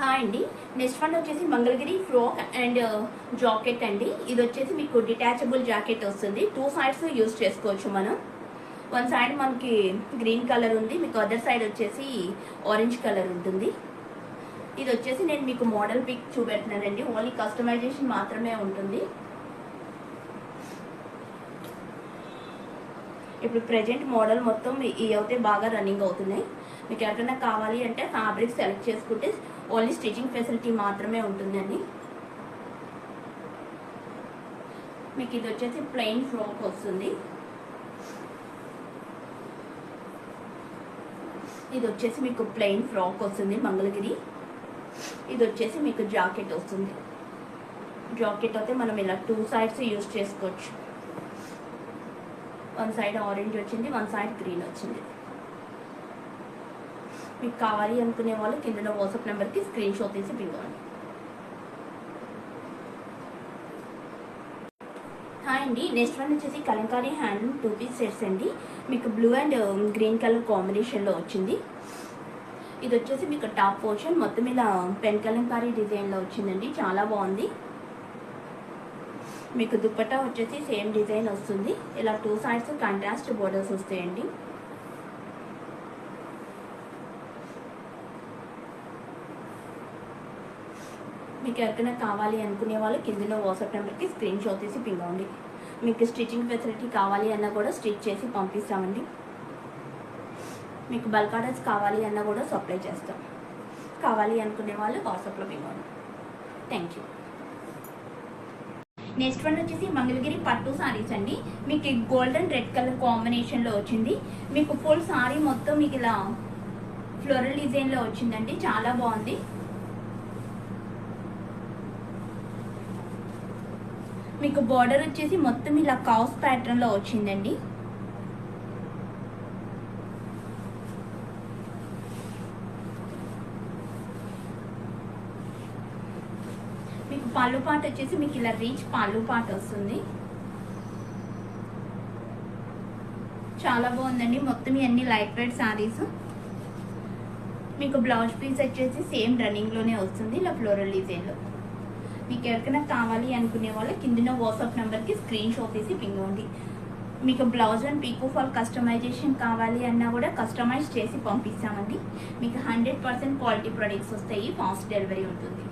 Hi అండి. Next one వచ్చేసి Mangalagiri frock and jacket అండి. ఇది వచ్చేసి మీకు డిటాచబుల్ జాకెట్ వస్తుంది. 2 సైడ్స్ యూజ్ చేసుకోవచ్చు మనం. వన్ సైడ్ మనకి గ్రీన్ కలర్ ఉంది, మీకు అదర్ సైడ్ వచ్చేసి ఆరెంజ్ కలర్ ఉంటుంది. ఇది వచ్చేసి నేను మీకు మోడల్ పిక్ చూపెట్టినానండి. ఓన్లీ కస్టమైజేషన్ మాత్రమే ఉంటుంది. ఇప్పుడు ప్రజెంట్ మోడల్ మొత్తం ఇవి అయితే బాగా రన్నింగ్ అవుతున్నాయి. మీకు ఎవరైనా కావాలి అంటే ఫ్యాబ్రిక్ సెలెక్ట్ చేసుకుంటే ఓన్లీ స్టిచింగ్ ఫెసిలిటీ మాత్రమే ఉంటుందండి. మీకు ఇది వచ్చేసి ప్లెయిన్ ఫ్రాక్ వస్తుంది. ఇది వచ్చేసి మీకు ప్లెయిన్ ఫ్రాక్ వస్తుంది మంగళగిరి. ఇది వచ్చేసి మీకు జాకెట్ వస్తుంది. జాకెట్ అయితే మనం ఇలా 2 సైడ్స్ యూజ్ చేసుకోవచ్చు. వన్ సైడ్ ఆరెంజ్ వచ్చింది, వన్ సైడ్ గ్రీన్ వచ్చింది. మీకు కావాలి అనుకునే వాళ్ళు కింద వాట్సాప్ నెంబర్కి స్క్రీన్ షాట్ తీసి పిలవండి. హాయ్ అండి. నెక్స్ట్ వన్ వచ్చేసి కలంకారీ హ్యాండ్లూమ్ 2 పీస్ సెట్స్ అండి. మీకు బ్లూ అండ్ గ్రీన్ కలర్ కాంబినేషన్లో వచ్చింది. ఇది వచ్చేసి మీకు టాప్ పోర్షన్ మొత్తం ఇలా పెన్ కలంకారీ డిజైన్లో వచ్చిందండి. చాలా బాగుంది. మీకు దుప్పట్టా వచ్చేసి సేమ్ డిజైన్ వస్తుంది. ఇలా 2 సైడ్స్ కాంట్రాస్ట్ బోర్డర్స్ వస్తాయండి. మీకు ఎవరికైనా కావాలి అనుకునే వాళ్ళు కింద వాట్సాప్ నెంబర్కి స్క్రీన్ షాట్ తీసి పింగండి. మీకు స్టిచ్చింగ్ ఫెసిలిటీ కావాలి అన్నా కూడా స్టిచ్ చేసి పంపిస్తామండి. మీకు బల్క్ ఆర్డర్స్ కావాలి అన్నా కూడా సప్లై చేస్తాం. కావాలి అనుకునే వాళ్ళు వాట్సాప్లో పింగండి. Thank you. నెక్స్ట్ వన్ వచ్చేసి మంగళగిరి పట్టు సారీస్ అండి. మీకు గోల్డెన్ రెడ్ కలర్ కాంబినేషన్లో వచ్చింది. మీకు ఫుల్ సారీ మొత్తం మీకు ఇలా ఫ్లోరల్ డిజైన్లో వచ్చిందండి. చాలా బాగుంది. మీకు బార్డర్ వచ్చేసి మొత్తం ఇలా కౌస్ ప్యాటర్న్లో వచ్చిందండి. మీకు పళ్ళు పాట వచ్చేసి మీకు ఇలా రీచ్ పళ్ళు పాట వస్తుంది. చాలా బాగుందండి. మొత్తం ఇవన్నీ లైట్ వెయిట్ సారీస్. మీకు బ్లౌజ్ పీస్ వచ్చేసి సేమ్ రన్నింగ్లోనే వస్తుంది ఇలా ఫ్లోరల్ డిజైన్లో. మీకు ఎవరికైనా కావాలి అనుకునే వాళ్ళు కింద వాట్సాప్ నెంబర్కి స్క్రీన్ షాట్ తీసి పింగండి. మీకు బ్లౌజ్ అండ్ పీకో ఫాల్ కస్టమైజేషన్ కావాలి అన్నా కూడా కస్టమైజ్ చేసి పంపిస్తామండి. మీకు 100% క్వాలిటీ ప్రొడక్ట్స్ వస్తాయి. ఫాస్ట్ డెలివరీ ఉంటుంది.